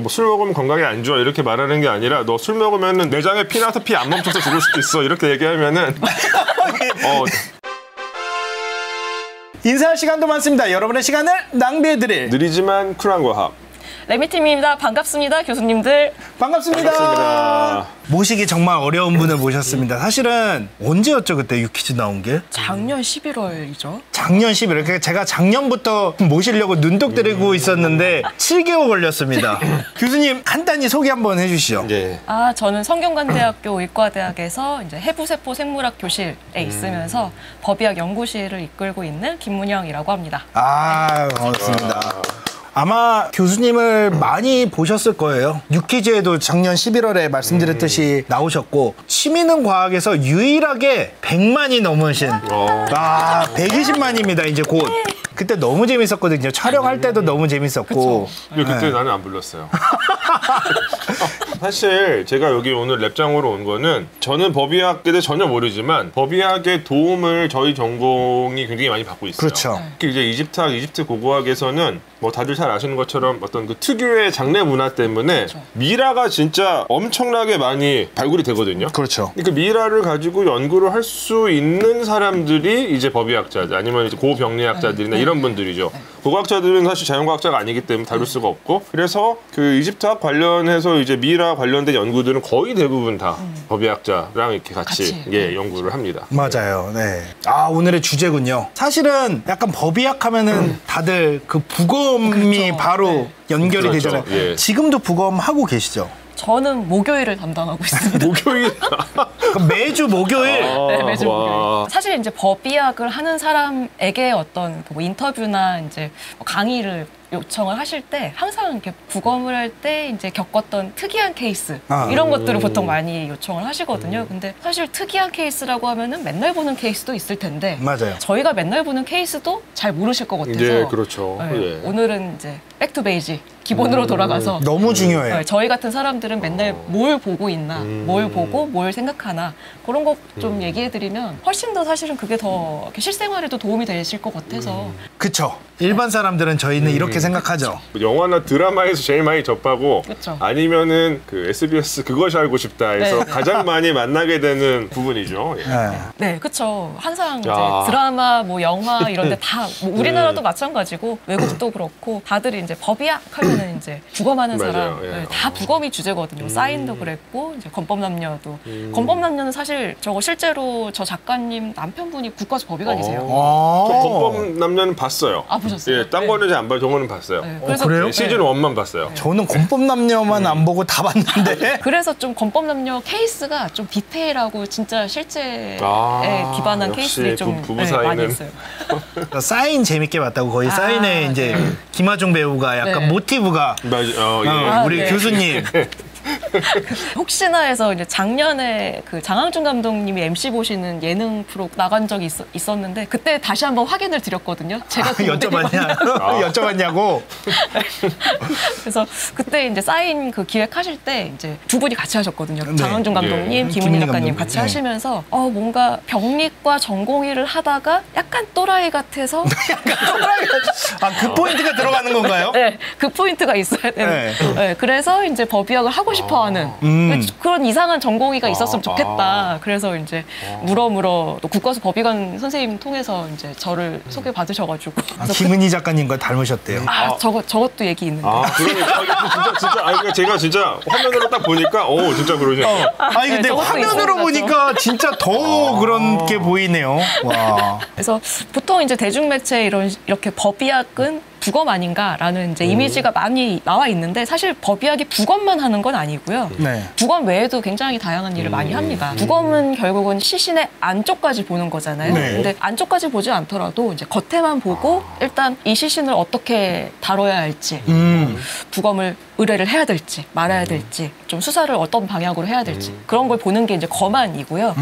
뭐 술 먹으면 건강에 안 좋아 이렇게 말하는 게 아니라 너 술 먹으면 내장에 피 나서 피 안 멈춰서 죽을 수도 있어 이렇게 얘기하면은 인사할 시간도 많습니다. 여러분의 시간을 낭비해드릴 느리지만 쿨한 과학 레미팀입니다. 반갑습니다, 교수님들. 반갑습니다. 반갑습니다. 모시기 정말 어려운 분을 모셨습니다. 사실은 언제였죠 그때 유퀴즈 나온 게? 작년 11월이죠. 작년 11월. 그러니까 제가 작년부터 모시려고 눈독 들이고 있었는데 7개월 걸렸습니다. 교수님 간단히 소개 한번 해주시죠. 예. 저는 성균관대학교 의과대학에서 이제 해부세포 생물학 교실에 있으면서 법의학 연구실을 이끌고 있는 김문영이라고 합니다. 반갑습니다. 아마 교수님을 많이 보셨을 거예요. 유퀴즈에도 작년 11월에 말씀드렸듯이 나오셨고 취미는 과학에서 유일하게 100만이 넘으신 120만입니다 이제 곧. 그때 너무 재밌었거든요. 촬영할 때도 너무 재밌었고. 그때 나는 안 불렀어요. 사실 제가 여기 오늘 랩장으로 온 거는 저는 법의학에 대해 전혀 모르지만 법의학의 도움을 저희 전공이 굉장히 많이 받고 있어요. 그렇죠. 특히 이제 이집트학, 이집트 고고학에서는 뭐 다들 잘 아시는 것처럼 어떤 그 특유의 장례 문화 때문에 그렇죠. 미라가 진짜 엄청나게 많이 발굴이 되거든요. 그렇죠. 그 미라를 가지고 연구를 할 수 있는 사람들이 이제 법의학자들 아니면 이제 고병리학자들이나 이런 분들이죠. 고고학자들은 사실 자연과학자가 아니기 때문에 다룰 수가 없고 그래서 그 이집트학 관련해서 이제 미라 관련된 연구들은 거의 대부분 다 법의학자랑 이렇게 같이 연구를 합니다. 맞아요. 네. 오늘의 주제군요. 사실은 약간 법의학 하면은 다들 그 부검이 그렇죠. 바로 연결이 그렇죠. 되잖아요. 예. 지금도 부검 하고 계시죠? 저는 목요일을 담당하고 있습니다. 목요일 그럼 매주 목요일. 네, 매주 와. 목요일. 사실 이제 법의학을 하는 사람에게 어떤 뭐 인터뷰나 이제 뭐 강의를 요청을 하실 때 항상 이렇게 부검을 할 때 이제 겪었던 특이한 케이스 이런 것들을 보통 많이 요청을 하시거든요. 근데 사실 특이한 케이스라고 하면은 맨날 보는 케이스도 있을 텐데 맞아요. 저희가 맨날 보는 케이스도 잘 모르실 것 같아서 예, 그렇죠. 네, 예. 오늘은 이제 백투 베이직 기본으로 돌아가서 너무 중요해요. 저희 같은 사람들은 맨날 뭘 보고 있나, 뭘 보고 뭘 생각하나 그런 거 좀 얘기해드리면 훨씬 더 사실은 그게 더 이렇게 실생활에도 도움이 되실 것 같아서 그쵸. 일반 사람들은 저희는 이렇게 생각하죠. 영화나 드라마에서 제일 많이 접하고 그쵸. 아니면은 그 SBS 그것이 알고 싶다 해서 네. 가장 많이 만나게 되는 부분이죠. 예. 네. 그쵸. 항상 이제 야. 드라마, 뭐 영화 이런 데 다, 뭐 우리나라도 마찬가지고 외국도 그렇고 다들 이제 법의학 하면은 이제 부검하는 맞아요. 사람 예. 다 부검이 주제거든요. 사인도 그랬고 이제 건법남녀도. 건법남녀는 사실 저거 실제로 저 작가님 남편분이 국가수 법의관이세요. 저 건법 남녀는 봤어요. 보셨어요? 예, 딴 거는 잘 안 봐요. 저거는 봤어요. 네, 그래요? 예, 시즌 1만 봤어요. 저는 권법남녀만 안 보고 다 봤는데. 그래서 좀 건법남녀 케이스가 좀 디테일하고 진짜 실제에 기반한 역시 케이스들이 좀 부부 많이 사이는. 있어요. 사인 재밌게 봤다고 거의 사인에 이제 김하중 배우가 약간 네. 모티브가 맞아. 우리 네. 교수님. 혹시나 해서 이제 작년에 그 장항준 감독님이 MC 보시는 예능 프로 나간 적이 있었는데 그때 다시 한번 확인을 드렸거든요. 제가 여쭤봤냐고. 그래서 그때 이제 사인 그 기획하실 때 이제 두 분이 같이 하셨거든요. 네. 장항준 감독님, 예. 김은희 작가님 감독님. 같이 네. 하시면서 뭔가 병리과 전공의를 하다가 약간 또라이 같아서 그 포인트가 들어가는 건가요? 네, 그 포인트가 있어야 되는. 네, 그래서 이제 법의학을 하고 싶어하는 그런 이상한 전공의가 있었으면 좋겠다. 그래서 이제 물어 또 국가수 법의관 선생님 통해서 이제 저를 소개받으셔가지고. 김은희 작가님과 닮으셨대요. 저것도 얘기 있는데. 진짜 그러니까 제가 진짜 화면으로 딱 보니까 진짜 그러시네요. 아니 근데 저것도 화면으로 있었나 보니까 진짜 더 그런 게 보이네요. 와. 그래서 보통 이제 대중매체 이렇게 법의학은 부검 아닌가라는 이제 이미지가 많이 나와 있는데 사실 법의학이 부검만 하는 건 아니고요. 네. 부검 외에도 굉장히 다양한 일을 많이 합니다. 부검은 결국은 시신의 안쪽까지 보는 거잖아요. 네. 근데 안쪽까지 보지 않더라도 이제 겉에만 보고 일단 이 시신을 어떻게 다뤄야 할지, 부검을 의뢰를 해야 될지 말아야 될지, 좀 수사를 어떤 방향으로 해야 될지 그런 걸 보는 게 이제 검안이고요.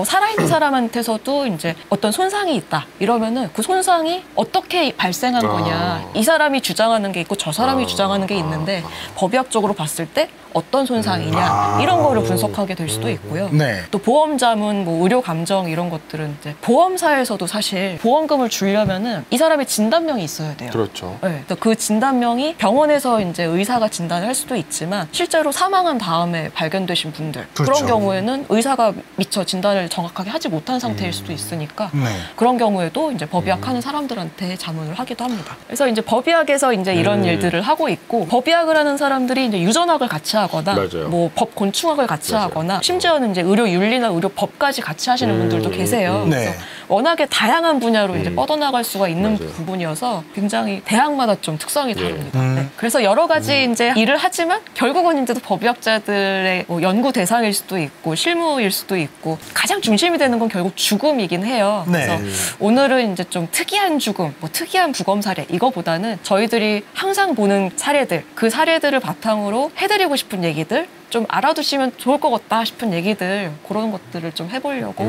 살아있는 사람한테서도 이제 어떤 손상이 있다 이러면은 그 손상이 어떻게 발생한 거냐, 이 사람이 주장하는 게 있고 저 사람이 주장하는 게 있는데 법의학적으로 봤을 때 어떤 손상이냐 이런 거를 분석하게 될 수도 있고요. 네. 또 보험자문, 뭐 의료 감정 이런 것들은 이제 보험사에서도 사실 보험금을 주려면은 이 사람의 진단명이 있어야 돼요. 그렇죠. 네, 그 진단명이 병원에서 이제 의사가 진단을 할 수도 있지만 실제로 사망한 다음에 발견되신 분들 그렇죠. 그런 경우에는 의사가 미처 진단을 정확하게 하지 못한 상태일 수도 있으니까 네. 그런 경우에도 이제 법의학하는 사람들한테 자문을 하기도 합니다. 그래서 이제 법의학에서 이제 이런 일들을 하고 있고 법의학을 하는 사람들이 이제 유전학을 같이 하거나 맞아요. 뭐 법 곤충학을 같이 맞아요. 하거나 심지어는 이제 의료 윤리나 의료 법까지 같이 하시는 분들도 계세요. 네. 그래서 워낙에 다양한 분야로 이제 뻗어나갈 수가 있는 맞아요. 부분이어서 굉장히 대학마다 좀 특성이 다릅니다. 음. 네. 그래서 여러 가지 이제 일을 하지만 결국은 이제 또 법의학자들의 뭐 연구 대상일 수도 있고 실무일 수도 있고 가장 중심이 되는 건 결국 죽음이긴 해요. 네. 그래서 오늘은 이제 좀 특이한 죽음, 뭐 특이한 부검 사례 이거보다는 저희들이 항상 보는 사례들, 그 사례들을 바탕으로 해드리고 싶은 얘기들 좀 알아두시면 좋을 것 같다 싶은 얘기들 그런 것들을 좀 해보려고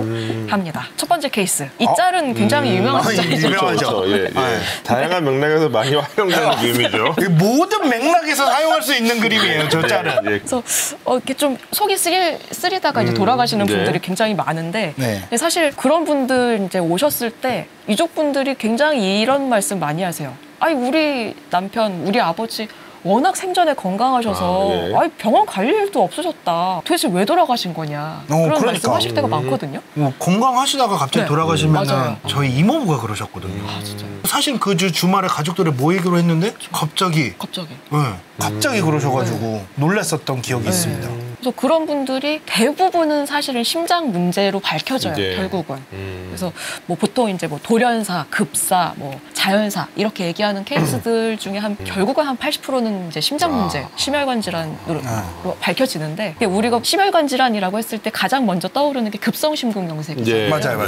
합니다. 첫 번째 케이스. 이 짤은 굉장히 유명한 아, 짤이죠. 유명하죠. 그렇죠. 예, 예. 아, 예. 다양한 맥락에서 많이 활용되는 밈이죠. 모든 맥락에서 사용할 수 있는 그림이에요, 저 짤은. 예. 그래서 이렇게 좀 속이 쓰리다가 이제 돌아가시는 네. 분들이 굉장히 많은데 네. 근데 사실 그런 분들 이제 오셨을 때 유족분들이 굉장히 이런 말씀 많이 하세요. 아니 우리 남편, 우리 아버지 워낙 생전에 건강하셔서 예. 아니 병원 갈 일도 없으셨다. 도대체 왜 돌아가신 거냐. 그런 그러니까. 말씀하실 때가 많거든요. 건강하시다가 갑자기 네. 돌아가시면 맞아요. 저희 이모부가 그러셨거든요. 아 진짜요? 사실 그 주말에 가족들이 모이기로 했는데 갑자기 갑자기. 갑자기 그러셔가지고 놀랐었던 기억이 있습니다. 그래서 그런 분들이 대부분은 사실은 심장 문제로 밝혀져요. 네. 결국은. 그래서 뭐 보통 이제 뭐 돌연사, 급사, 뭐 자연사 이렇게 얘기하는 케이스들 중에 결국은 한 80%는 이제 심장 문제, 심혈관 질환으로 밝혀지는데 우리가 심혈관 질환이라고 했을 때 가장 먼저 떠오르는 게 급성심근경색이죠. 예. 맞아요.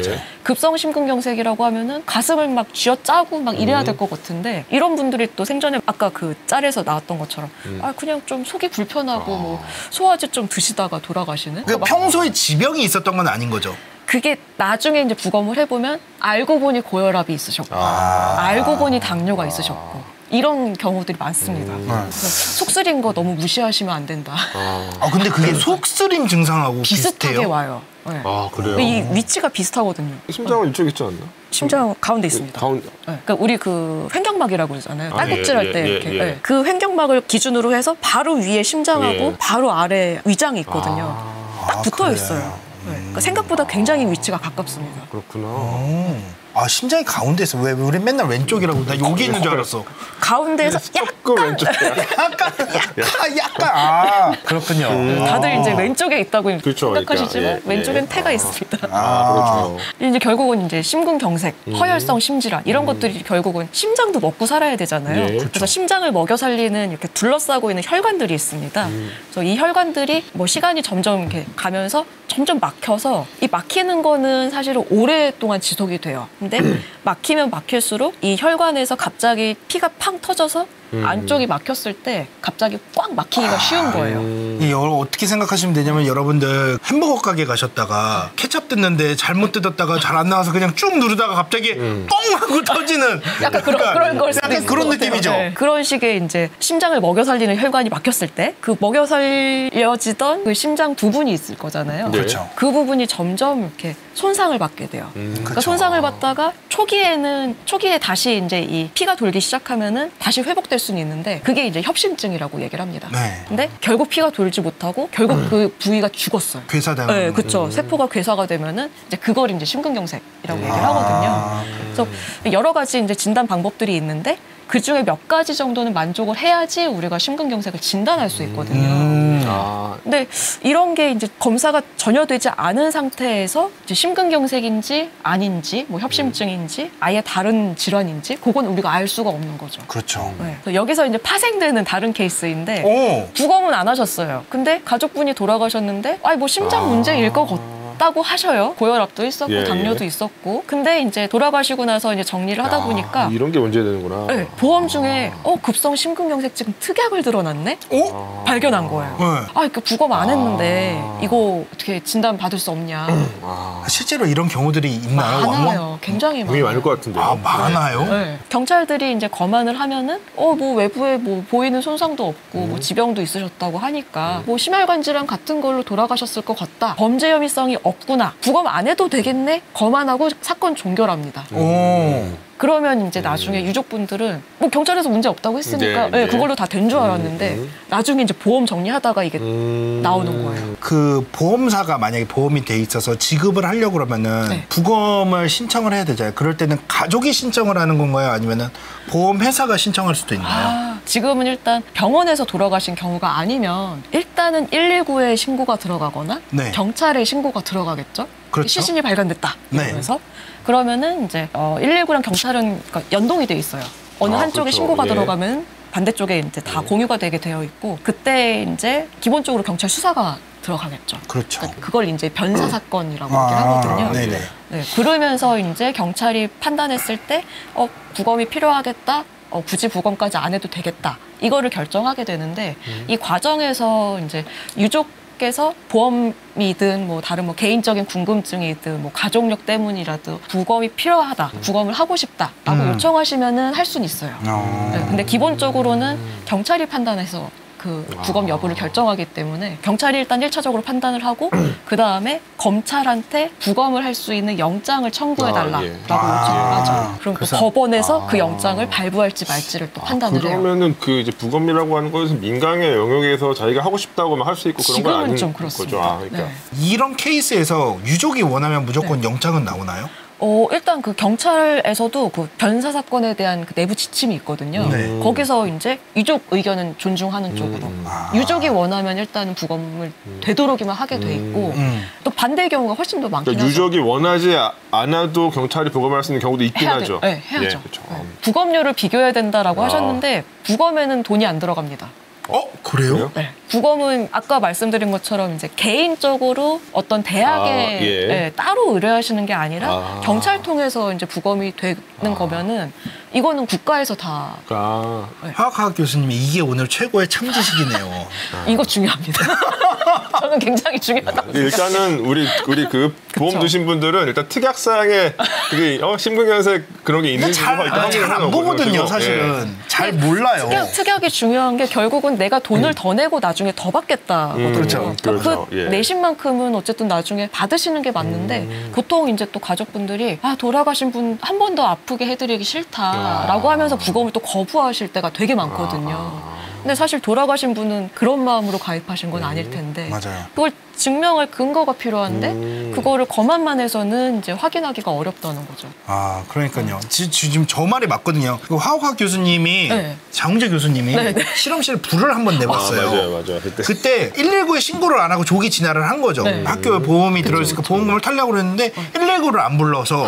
급성심근경색이라고 하면은 가슴을 막 쥐어짜고 막 이래야 될 것 같은데 이런 분들이 또 생전에 아까 그 짤에서 나왔던 것처럼 아 그냥 좀 속이 불편하고 뭐 소화제 좀 드시다가 돌아가시는. 그러니까 평소에 지병이 있었던 건 아닌 거죠. 그게 나중에 이제 부검을 해보면 알고 보니 고혈압이 있으셨고 알고 보니 당뇨가 있으셨고 이런 경우들이 많습니다. 그래서 속 쓰린 거 너무 무시하시면 안 된다. 근데 그게 속쓰림 증상하고 비슷하게 비슷해요? 와요. 네. 아 그래요? 이 위치가 비슷하거든요. 심장은 이쪽에 있지 않나? 심장 가운데 있습니다. 가운데. 네. 그러니까 우리 그 횡격막이라고 그러잖아요. 아, 딸꾹질할 예, 때 예, 이렇게. 예. 네. 그 횡격막을 기준으로 해서 바로 위에 심장하고 예. 바로 아래 위장이 있거든요. 딱 붙어 그래요? 있어요. 네. 그러니까 생각보다 굉장히 위치가 가깝습니다. 그렇구나. 심장이 가운데 있어. 왜 우리 맨날 왼쪽이라고 나 여기 있는 줄 알았어. 가운데에서 조금 왼쪽이야. 약간 그렇군요. 다들 이제 왼쪽에 있다고 그렇죠, 생각하시지만 그러니까, 예, 왼쪽엔 예. 태가 있습니다. 그렇죠. 이제 결국은 이제 심근경색, 허혈성 심질환 이런 것들이 결국은 심장도 먹고 살아야 되잖아요. 예. 그래서 심장을 먹여 살리는 이렇게 둘러싸고 있는 혈관들이 있습니다. 그래서 이 혈관들이 뭐 시간이 점점 이렇게 가면서 점점 막혀서 이 막히는 거는 사실은 오랫동안 지속이 돼요. 근데 막히면 막힐수록 이 혈관에서 갑자기 피가 팡 터져서 안쪽이 막혔을 때 갑자기 꽉 막히기가 쉬운 거예요. 이 어떻게 생각하시면 되냐면 여러분들 햄버거 가게 가셨다가 케첩 뜯는데 잘못 뜯었다가 잘 안 나와서 그냥 쭉 누르다가 갑자기 뻥 하고 터지는 약간 그런 걸 수도 약간 있을 그런 것 같아요. 느낌이죠. 네. 그런 식의 이제 심장을 먹여 살리는 혈관이 막혔을 때 그 먹여 살려지던 그 심장 부분이 있을 거잖아요. 네. 그렇죠. 그 부분이 점점 이렇게 손상을 받게 돼요. 그러니까 그쵸. 손상을 받다가 초기에 다시 이제 이 피가 돌기 시작하면은 다시 회복될 수는 있는데 그게 이제 협심증이라고 얘기를 합니다. 네. 근데 결국 피가 돌지 못하고 결국 그 부위가 죽었어요. 괴사되는. 네, 그렇죠. 세포가 괴사가 되면은 이제 그걸 이제 심근경색이라고 얘기를 하거든요. 그래서 여러 가지 이제 진단 방법들이 있는데 그 중에 몇 가지 정도는 만족을 해야지 우리가 심근경색을 진단할 수 있거든요. 근데 이런 게 이제 검사가 전혀 되지 않은 상태에서 이제 심근경색인지 아닌지, 뭐 협심증인지, 아예 다른 질환인지, 그건 우리가 알 수가 없는 거죠. 그렇죠. 네. 그래서 여기서 이제 파생되는 다른 케이스인데 오. 부검은 안 하셨어요. 근데 가족분이 돌아가셨는데, 아니 뭐 심장 문제일 것 있다고 하셔요. 고혈압도 있었고 예, 당뇨도 예. 있었고. 근데 이제 돌아가시고 나서 이제 정리를 하다 보니까 이런 게 문제되는구나. 네, 보험 중에 급성 심근경색증 특약을 들어놨네? 어? 발견한 거예요. 네. 그러니까 부검 안 했는데 이거 어떻게 진단 받을 수 없냐. 실제로 이런 경우들이 있나요? 많아요. 굉장히 굉장히 많을 많아요. 것 같은데. 아, 많아요? 네. 경찰들이 이제 검안을 하면은 뭐 외부에 뭐 보이는 손상도 없고 뭐 지병도 있으셨다고 하니까 뭐 심혈관 질환 같은 걸로 돌아가셨을 것 같다. 범죄 혐의성이 없구나. 부검 안 해도 되겠네. 검안하고 사건 종결합니다. 오. 그러면 이제 나중에 유족분들은 뭐 경찰에서 문제 없다고 했으니까 네, 네. 그걸로 다 된 줄 알았는데 나중에 이제 보험 정리하다가 이게 나오는 거예요. 그 보험사가 만약에 보험이 돼 있어서 지급을 하려고 그러면은 네. 부검을 신청을 해야 되잖아요. 그럴 때는 가족이 신청을 하는 건가요? 아니면은 보험회사가 신청할 수도 있나요? 지금은 일단 병원에서 돌아가신 경우가 아니면 일단은 119에 신고가 들어가거나 네. 경찰에 신고가 들어가겠죠. 그렇죠. 시신이 발견됐다. 네. 이러면서 그러면은 이제 119랑 경찰은 그러니까 연동이 돼 있어요. 어느 한쪽에 그렇죠. 신고가 예. 들어가면 반대쪽에 이제 다 공유가 되게 되어 있고 그때 이제 기본적으로 경찰 수사가 들어가겠죠. 그렇죠. 그러니까 그걸 이제 변사 사건이라고 얘기를 하거든요. 네네. 네, 그러면서 이제 경찰이 판단했을 때 부검이 필요하겠다. 굳이 부검까지 안 해도 되겠다. 이거를 결정하게 되는데 이 과정에서 이제 유족께서 보험이든 뭐 다른 뭐 개인적인 궁금증이든 뭐 가족력 때문이라도 부검이 필요하다. 부검을 하고 싶다라고 요청하시면은 할 수는 있어요. 네, 근데 기본적으로는 경찰이 판단해서 그 부검 여부를 결정하기 때문에 경찰이 일단 1차적으로 판단을 하고 그 다음에 검찰한테 부검을 할 수 있는 영장을 청구해달라라고 예. 요청을 하죠. 그럼 또 그래서- 법원에서 그 영장을 발부할지 말지를 또 판단을 해요. 그러면은 그 이제 부검이라고 하는 것은 민간의 영역에서 자기가 하고 싶다고만 할 수 있고 그런 건 지금은 아닌 좀 그렇습니다. 거죠. 그러니까. 네. 이런 케이스에서 유족이 원하면 무조건 영장은 나오나요? 일단 그 경찰에서도 그 변사 사건에 대한 그 내부 지침이 있거든요. 네. 거기서 이제 유족 의견은 존중하는 쪽으로 유족이 원하면 일단은 부검을 되도록이면 하게 돼 있고 또 반대의 경우가 훨씬 더 많긴 그러니까 하죠. 유족이 원하지 않아도 경찰이 부검할 수 있는 경우도 있긴 해야 하죠. 네, 해야죠. 예, 그렇죠. 네. 부검료를 비교해야 된다라고 하셨는데 부검에는 돈이 안 들어갑니다. 그래요? 그래요? 네. 부검은 아까 말씀드린 것처럼 이제 개인적으로 어떤 대학에 예. 네, 따로 의뢰하시는 게 아니라 아. 경찰 통해서 이제 부검이 되는 거면은 이거는 국가에서 다 화학학 교수님이 이게 오늘 최고의 참지식이네요. 이거 중요합니다. 저는 굉장히 중요하다고 생각해요. 일단은 우리 그 보험 그쵸. 드신 분들은 일단 특약사항에 그게 심근경색 그런 게 있는지 잘 안 보거든요, 사실은. 잘 몰라요. 특약이 중요한 게 결국은 내가 돈을 더 내고 나중에 더 받겠다거든요. 그렇죠. 그렇죠. 그 예. 내신 만큼은 어쨌든 나중에 받으시는 게 맞는데 보통 이제 또 가족분들이 돌아가신 분 한 번 더 아프게 해드리기 싫다라고 하면서 부검을 또 거부하실 때가 되게 많거든요. 근데 사실 돌아가신 분은 그런 마음으로 가입하신 건 아닐 텐데 맞아요. 그걸 증명할 근거가 필요한데 그거를 검안만 해서는 이제 확인하기가 어렵다는 거죠. 그러니까요. 지금 저 말이 맞거든요. 그 화학학 교수님이 네. 장훈재 교수님이 네, 네. 실험실에 불을 한번 내봤어요. 맞아요. 그때 119에 신고를 안 하고 조기 진화를 한 거죠. 네. 학교에 보험이 들어있으니까 보험금을 타려고 그랬는데 119를 안 불러서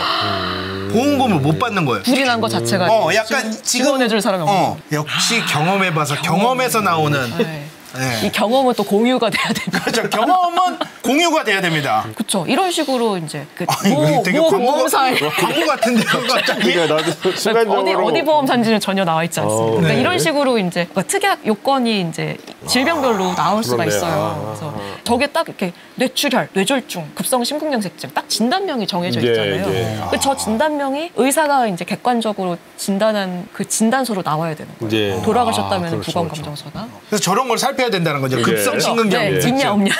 보험금을 못 받는 거예요. 불이 난 거 자체가 약간 지금 지원해줄 사람이 없는 거죠. 역시 경험해봐서 경험에서 나오는 네. 네. 이 경험은 또 공유가 돼야 됩니다. 그렇죠. 경험은 공유가 돼야 됩니다. 그렇죠. 이런 식으로 이제 그 이거 되게 보험사에 광고 같은데요, 갑자기. 그러니까 나도 순간적으로 어디 보험사인지는 전혀 나와 있지 않습니다. 그러니까 네. 이런 식으로 이제 그러니까 특약 요건이 이제 질병별로 나올 수가 그렇네요. 있어요. 그래서 저게 딱 이렇게 뇌출혈, 뇌졸중, 급성 심근경색증 딱 진단명이 정해져 예, 있잖아요. 예. 근데 저 진단명이 의사가 이제 객관적으로 진단한 그 진단서로 나와야 되는 거예요. 예. 돌아가셨다면 그렇죠, 부검 그렇죠. 검정서나. 그래서 저런 걸 살펴야 된다는 거죠. 예. 급성 심근경색. 네, 있냐 없냐.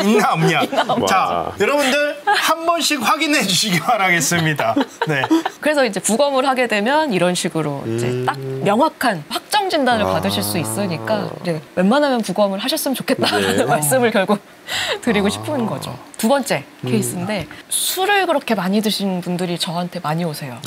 있나 없냐. 없냐. 자, 와. 여러분들 한 번씩 확인해 주시기 바라겠습니다. 네. 그래서 이제 부검을 하게 되면 이런 식으로 이제 딱 명확한 확정 진단을 받으실 수 있으니까 이제 웬만하면 부검을 하셨으면 좋겠다는 말씀을 결국 드리고 싶은 거죠. 두 번째 케이스인데 술을 그렇게 많이 드신 분들이 저한테 많이 오세요.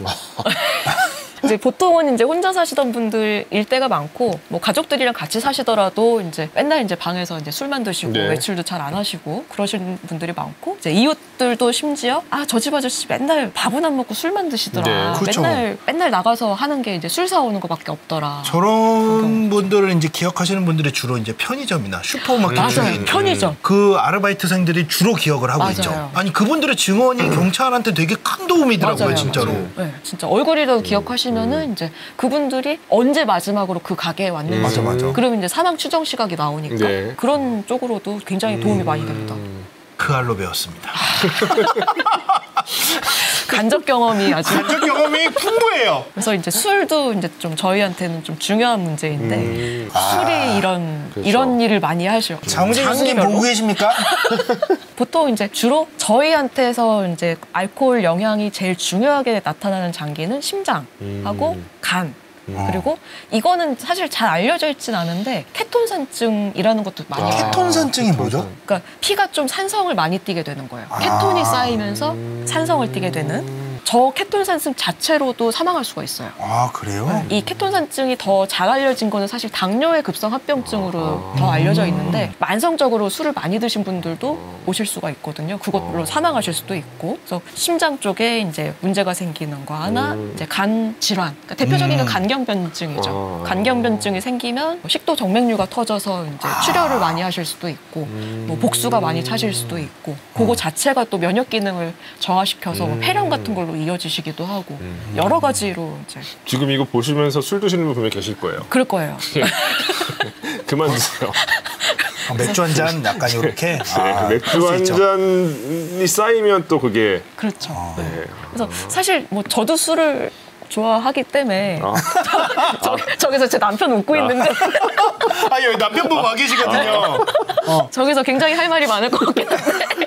이제 보통은 이제 혼자 사시던 분들일 때가 많고 뭐 가족들이랑 같이 사시더라도 이제 맨날 이제 방에서 이제 술만 드시고 네. 외출도 잘 안 하시고 그러시는 분들이 많고 이제 이웃들도 심지어 저 집 아저씨 맨날 밥은 안 먹고 술만 드시더라. 네. 그렇죠. 맨날 나가서 하는 게 이제 술 사오는 거밖에 없더라. 저런 분들을 이제 기억하시는 분들이 주로 이제 편의점이나 슈퍼마켓 맞아요. 중에 편의점. 그 아르바이트생들이 주로 기억을 하고 맞아요. 있죠. 아니 그분들의 증언이 경찰한테 되게 큰 도움이더라고요, 맞아요. 진짜로. 네, 진짜 얼굴이라도 기억하시면은 이제 그분들이 언제 마지막으로 그 가게에 왔는지. 맞아. 그러면 이제 사망 추정 시각이 나오니까 네. 그런 쪽으로도 굉장히 도움이 많이 됩니다. 그 알로 배웠습니다. 간접 경험이 아주. 간접 경험이 풍부해요. 그래서 이제 술도 이제 좀 저희한테는 좀 중요한 문제인데 술이 그렇죠. 이런 일을 많이 하죠. 장훈재 교수님 장기별로. 보고 계십니까? 보통 이제 주로 저희한테서 이제 알코올 영향이 제일 중요하게 나타나는 장기는 심장하고 간. 그리고 이거는 사실 잘 알려져 있진 않은데 케톤산증이라는 것도 많이 있어요. 케톤산증이 뭐죠? 그러니까 피가 좀 산성을 많이 띠게 되는 거예요. 케톤이 쌓이면서 산성을 띠게 되는 저 케톤산증 자체로도 사망할 수가 있어요. 아, 그래요? 이 케톤산증이 더 잘 알려진 거는 사실 당뇨의 급성합병증으로 더 알려져 있는데 만성적으로 술을 많이 드신 분들도 오실 수가 있거든요. 그것로 사망하실 수도 있고. 그래서 심장 쪽에 이제 문제가 생기는 거 하나, 이제 간 질환. 그러니까 대표적인 건 간경변증이죠. 간경변증이 생기면 식도 정맥류가 터져서 이제 출혈을 많이 하실 수도 있고, 뭐 복수가 많이 차실 수도 있고, 그거 자체가 또 면역 기능을 저하시켜서 뭐 폐렴 같은 걸로 이어지시기도 하고 여러 가지로 이제 지금 이거 보시면서 술 드시는 분 분명히 계실 거예요. 그럴 거예요. 그만 드세요. 맥주 한 잔 약간 이렇게. 맥주 한 잔이 쌓이면 또 그게 그렇죠. 네. 그래서 사실 뭐 저도 술을 좋아하기 때문에 저기서 제 남편 웃고 있는데 여기 남편분 와 계시거든요. 저기서 굉장히 할 말이 많을 것 같긴 한데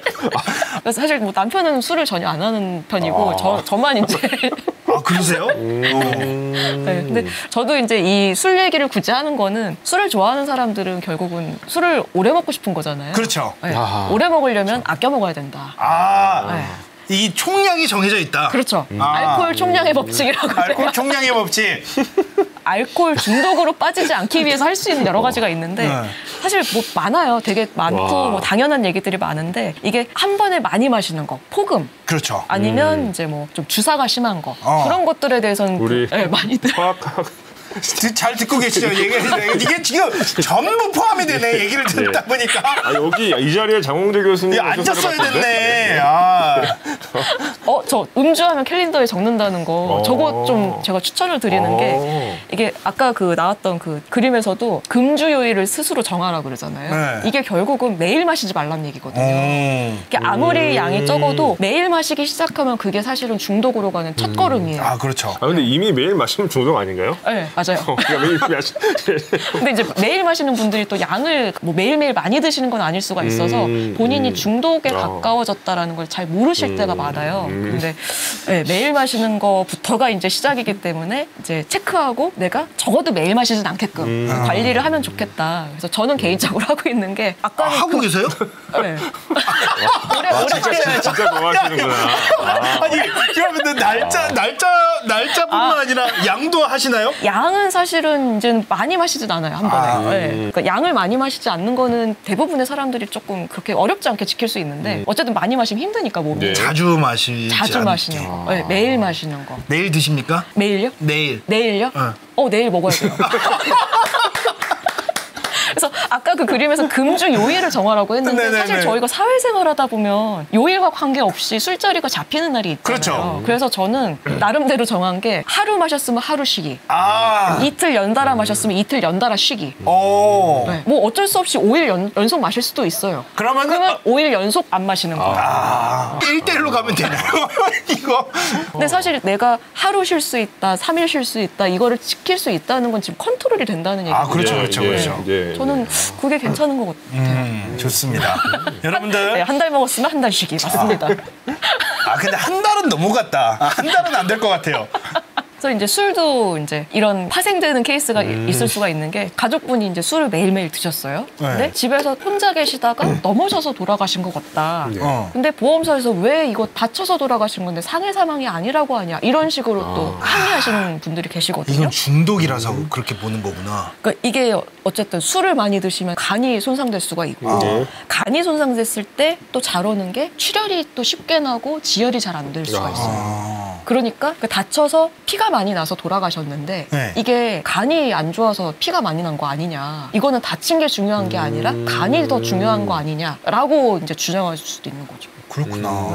그래서 사실 뭐 남편은 술을 전혀 안 하는 편이고 저만 이제 그러세요? 네, 근데 저도 이제 이 술 얘기를 굳이 하는 거는 술을 좋아하는 사람들은 결국은 술을 오래 먹고 싶은 거잖아요. 그렇죠. 네, 오래 먹으려면 아껴 먹어야 된다. 네. 이 총량이 정해져 있다. 그렇죠. 알코올 총량의 법칙이라고. 알코올 총량의 법칙. 알코올 중독으로 빠지지 않기 위해서 할 수 있는 여러 가지가 있는데 사실 뭐 많아요. 되게 많고 뭐 당연한 얘기들이 많은데 이게 한 번에 많이 마시는 거, 폭음. 그렇죠. 아니면 이제 뭐 좀 주사가 심한 거 그런 것들에 대해서는 우리 많이들 화학학 잘 듣고 계시죠? 이게 지금 전부 포함이 되네. 얘기를 듣다 보니까. 여기 이 자리에 장홍재 교수님 앉았어야 됐네. 저 음주하면 캘린더에 적는다는 거 저거 좀 제가 추천을 드리는 게 이게 아까 그 나왔던 그 그림에서도 금주 요일을 스스로 정하라 그러잖아요. 네. 이게 결국은 매일 마시지 말라는 얘기거든요. 이게 아무리 양이 적어도 매일 마시기 시작하면 그게 사실은 중독으로 가는 첫 걸음이에요. 그렇죠. 근데 이미 매일 마시면 중독 아닌가요? 네, 맞아요. 그러니까 매일 마시. 근데 이제 매일 마시는 분들이 또 양을 뭐 매일매일 많이 드시는 건 아닐 수가 있어서 본인이 중독에 가까워졌다라는 걸 잘 모르실 때가 많아요. 근데 매일 마시는 거부터가 이제 시작이기 때문에 이제 체크하고 내가 적어도 매일 마시진 않게끔 관리를 하면 좋겠다. 그래서 저는 개인적으로 하고 있는 게 아까는 하고 계세요? 네. 오래 진짜 좋아하시는구나. 아니 그러면 날짜뿐만 아니라 양도 하시나요? 양은 사실은 이제 많이 마시진 않아요, 한 번에. 네. 그러니까 양을 많이 마시지 않는 거는 대부분의 사람들이 조금 그렇게 어렵지 않게 지킬 수 있는데 어쨌든 많이 마시면 힘드니까 몸이. 네. 자주 마시지 마시는 거. 네, 매일 마시는 거. 내일 드십니까? 매일요? 내일요? 내일 먹어야 돼요. 그래서 아까 그 그림에서 금주 요일을 정하라고 했는데 네네네. 사실 저희가 사회생활 하다 보면 요일과 관계없이 술자리가 잡히는 날이 있잖아요. 그렇죠. 그래서 저는 나름대로 정한 게 하루 마셨으면 하루 쉬기. 이틀 연달아 마셨으면 이틀 연달아 쉬기. 네. 뭐 어쩔 수 없이 5일 연속 마실 수도 있어요. 그러면 5일 연속 안 마시는 거. 1대1로 가면 되나요? 이거. 근데 사실 내가 하루 쉴 수 있다, 3일 쉴 수 있다, 이거를 지킬 수 있다는 건 지금 컨트롤이 된다는 얘기예요. 그렇죠. 저는 그게 괜찮은 것 같아요. 좋습니다. 여러분들. 한 달 먹었으면 한 달 쉬기. 맞습니다. 근데 한 달은 넘어갔다. 한 달은 안 될 것 같아요. 그래서 이제 술도 이제 이런 파생되는 케이스가 있을 수가 있는 게 가족분이 이제 술을 매일매일 드셨어요. 근데 집에서 혼자 계시다가 넘어져서 돌아가신 것 같다. 근데 보험사에서 왜 이거 다쳐서 돌아가신 건데 상해 사망이 아니라고 하냐 이런 식으로 또 항의하시는 분들이 계시거든요. 이건 중독이라서 그렇게 보는 거구나. 그러니까 이게 어쨌든 술을 많이 드시면 간이 손상될 수가 있고 간이 손상됐을 때 또 잘 오는 게 출혈이 또 쉽게 나고 지혈이 잘 안 될 수가 있어요. 그러니까 그 다쳐서 피가 많이 나서 돌아가셨는데 이게 간이 안 좋아서 피가 많이 난 거 아니냐. 이거는 다친 게 중요한 게 아니라 간이 더 중요한 거 아니냐라고 이제 주장할 수도 있는 거죠. 그렇구나.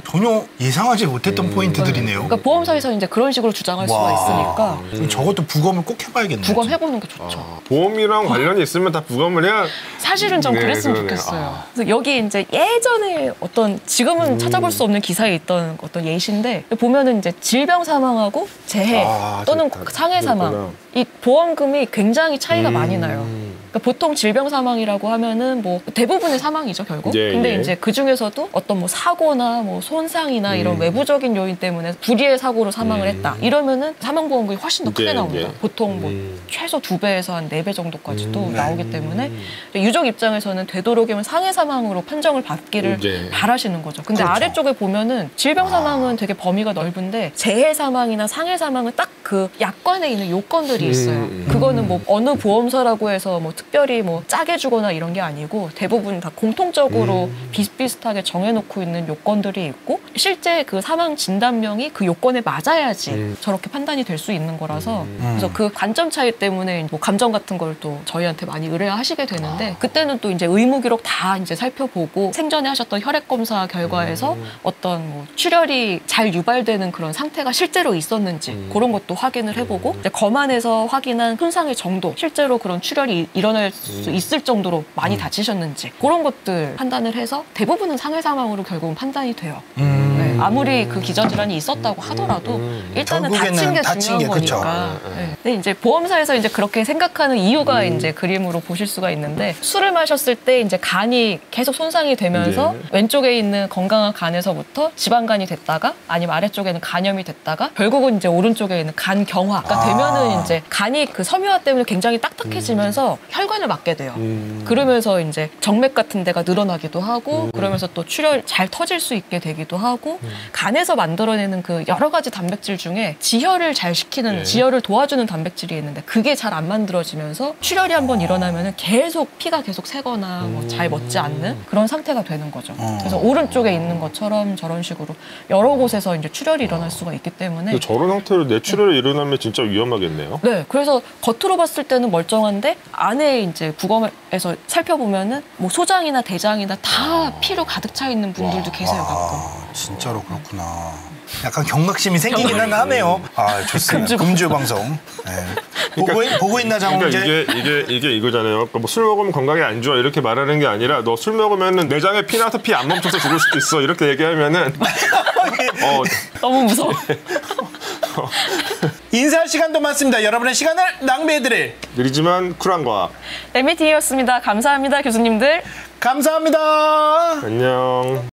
전혀 예상하지 못했던 포인트들이네요. 그러니까 보험사에서 이제 그런 식으로 주장할 수가 있으니까 그럼 저것도 부검을 꼭 해봐야겠네요. 부검 해보는 게 좋죠. 보험이랑 관련이 있으면 다 부검을 해야. 사실은 좀 그랬으면 그러네요. 좋겠어요. 그래서 여기 이제 예전에 어떤 지금은 찾아볼 수 없는 기사에 있던 어떤 예시인데 보면은 이제 질병 사망하고 재해 또는 상해 사망 이 보험금이 굉장히 차이가 많이 나요. 그러니까 보통 질병 사망이라고 하면은 뭐 대부분의 사망이죠 결국. 근데 이제 그 중에서도 어떤 뭐 사고나 뭐 손상이나 이런 외부적인 요인 때문에 불의의 사고로 사망을 했다. 이러면은 사망보험금이 훨씬 더 크게 나옵니다. 보통 뭐 최소 2배에서 한 4배 정도까지도 나오기 때문에 유족 입장에서는 되도록이면 상해 사망으로 판정을 받기를 바라시는 거죠. 근데 아래쪽에 보면은 질병 사망은 되게 범위가 넓은데 재해 사망이나 상해 사망은 딱 그 약관에 있는 요건들이 있어요. 그거는 뭐 어느 보험사라고 해서 뭐 특별히 뭐 짜게 주거나 이런 게 아니고 대부분 다 공통적으로 비슷비슷하게 정해놓고 있는 요건들이 있고 실제 그 사망 진단명이 그 요건에 맞아야지 저렇게 판단이 될 수 있는 거라서 그래서 그 관점 차이 때문에 뭐 감정 같은 걸 또 저희한테 많이 의뢰하시게 되는데 그때는 또 이제 의무 기록 다 이제 살펴보고 생전에 하셨던 혈액 검사 결과에서 어떤 뭐 출혈이 잘 유발되는 그런 상태가 실제로 있었는지 그런 것도 확인을 해보고 이제 검안에서 확인한 손상의 정도 실제로 그런 출혈이 일어날 수 있을 정도로 많이 다치셨는지 그런 것들 판단을 해서 대부분은 상해 사망으로 결국은 판단이 돼요. 네, 아무리 그 기저질환이 있었다고 하더라도 일단은 다친 게 중요한 거니까. 네. 근데 이제 보험사에서 이제 그렇게 생각하는 이유가 이제 그림으로 보실 수가 있는데 술을 마셨을 때 이제 간이 계속 손상이 되면서 왼쪽에 있는 건강한 간에서부터 지방간이 됐다가 아니면 아래쪽에는 간염이 됐다가 결국은 이제 오른쪽에 있는 간경화가 되면은 이제 간이 그 섬유화 때문에 굉장히 딱딱해지면서 혈관을 막게 돼요. 그러면서 이제 정맥 같은 데가 늘어나기도 하고 그러면서 또 출혈 잘 터질 수 있게 되기도 하고 간에서 만들어내는 그 여러 가지 단백질 중에 지혈을 잘 시키는 지혈을 도와주는 단백질이 있는데 그게 잘 안 만들어지면서 출혈이 한번 일어나면은 계속 피가 계속 새거나 뭐 잘 멎지 않는 그런 상태가 되는 거죠. 그래서 오른쪽에 있는 것처럼 저런 식으로 여러 곳에서 이제 출혈이 일어날 수가 있기 때문에 저런 상태로 뇌출혈이 일어나면 진짜 위험하겠네요. 네, 그래서 겉으로 봤을 때는 멀쩡한데 안에 이제 부검에서 살펴보면은 뭐 소장이나 대장이나 다 피로 가득 차 있는 분들도 계세요 가끔. 진짜로 그렇구나. 약간 경각심이 생기기는 하네요. 아 좋습니다. 금주 방송. 네. 보고 있나 장훈재? 그러니까 이게 이거잖아요. 그러니까 뭐 술 먹으면 건강에 안 좋아 이렇게 말하는 게 아니라 너 술 먹으면은 내장에 피 나서 피 안 멈춰서 죽을 수도 있어 이렇게 얘기하면은 너무 무서워. 인사할 시간도 많습니다. 여러분의 시간을 낭비해드릴 느리지만 쿨한 과학. MBT이었습니다. 감사합니다, 교수님들. 감사합니다. 안녕.